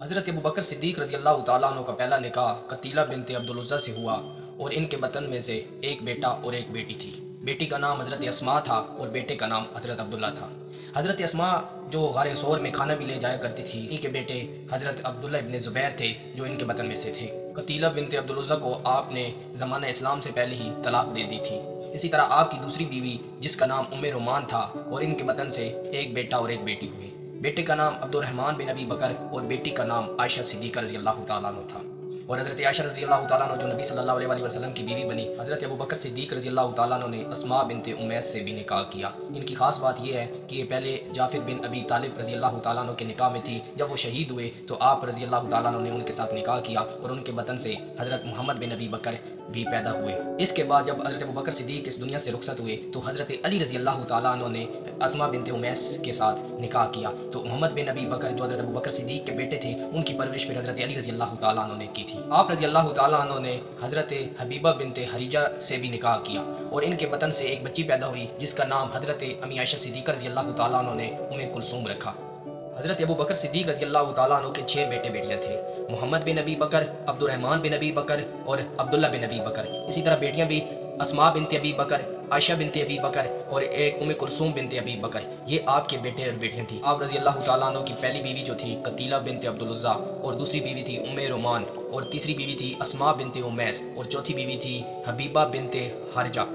हज़रत अबू बकर सिद्दीक़ रज़ी अल्लाह तआला अन्हु का पहला निकाह कतीला बिनते अब्दुल उज़्ज़ा से हुआ और इनके बतन में से एक बेटा और एक बेटी थी। बेटी का नाम हज़रत अस्मा था और बेटे का नाम हज़रत अब्दुल्ला था। हज़रत अस्मा जो गारे सौर में खाना भी ले जाया करती थी, इन्हीं के बेटे हज़रत अब्दुल्ला इब्न ज़ुबैर थे जो इनके बतन में से थे। कतीला बिनते अब्दुल उज़्ज़ा को आपने ज़माना इस्लाम से पहले ही तलाक दे दी थी। इसी तरह आपकी दूसरी बीवी जिसका नाम उम्मे रोमान था और इनके बतन से एक बेटा और एक बेटी हुई। बेटे का नाम अब्दुर्रहमान बिन अबी बकर और बेटी का नाम आयशा सिद्दीक़ा रज़ी अल्लाह तआला अन्हा था। और हज़रत आयशा रज़ी अल्लाह तआला अन्हा जो नबी सल्लल्लाहु अलैहि वसल्लम की बीवी बनी, हज़रत अबू बकर सिद्दीक़ रज़ी अल्लाह तआला अन्हु ने अस्मा बिनते उमैस से भी निकाह किया। इनकी खास बात यह है कि ये पहले जाफिर बिन अबी तालिब रज़ी अल्लाह तआला अन्हु के निकाह में थी। जब वो शहीद हुए तो आप रज़ी अल्लाह तआला अन्हु ने उनके साथ निकाह किया और उनके बतन से हज़रत मोहम्मद बिन अबी बकर भी पैदा हुए। इसके बाद जब हज़रत अबू बकर सिद्दीक़ इस दुनिया से रुखसत हुए तो हज़रत अली रज़ी अल्लाह तआला अन्हु ने अस्मा बिनते उमैस के साथ निकाह किया। तो मोहम्मद बिन अबी बकर जो हज़रत अबू बकर सिद्दीक़ के बेटे थे, उनकी परवरिश फिर हज़रत अली रज़ी अल्लाह तआला अन्हु ने की थी। आप रज़ी अल्लाह तआला अन्हु ने हज़रत हबीबा बिनते हरीजा से भी निकाह किया और इनके बतन से एक बच्ची पैदा हुई जिसका नाम हज़रत अम्मी आयशा सिद्दीक़ा रज़ी अल्लाह तआला अन्हु ने उम्मे कुलसूम रखा। हज़रत अबू बकर सिद्दीक़ रज़ी अल्लाह तआला अन्हु के 6 बेटे बेटियां थे, मोहम्मद बिन अबी बकर, अब्दुर्रहमान बिन अबी बकर और अब्दुल्ला बिन अबी बकर। इसी तरह बेटियां भी अस्मा बिनते अबी बकर, आयशा बिनते अबी बकर और एक उम्मे कुलसूम बिनते अबी बकर, ये आपके बेटे और बेटियां थी। आप रज़ी अल्लाह तआला अन्हु की पहली बीवी जो थी कतीला बिनते अब्दुल उज़्ज़ा और दूसरी बीवी थी उम्मे रोमान और तीसरी बीवी थी अस्मा बिनते उमैस और चौथी बीवी थी हबीबा बिनते हरजा।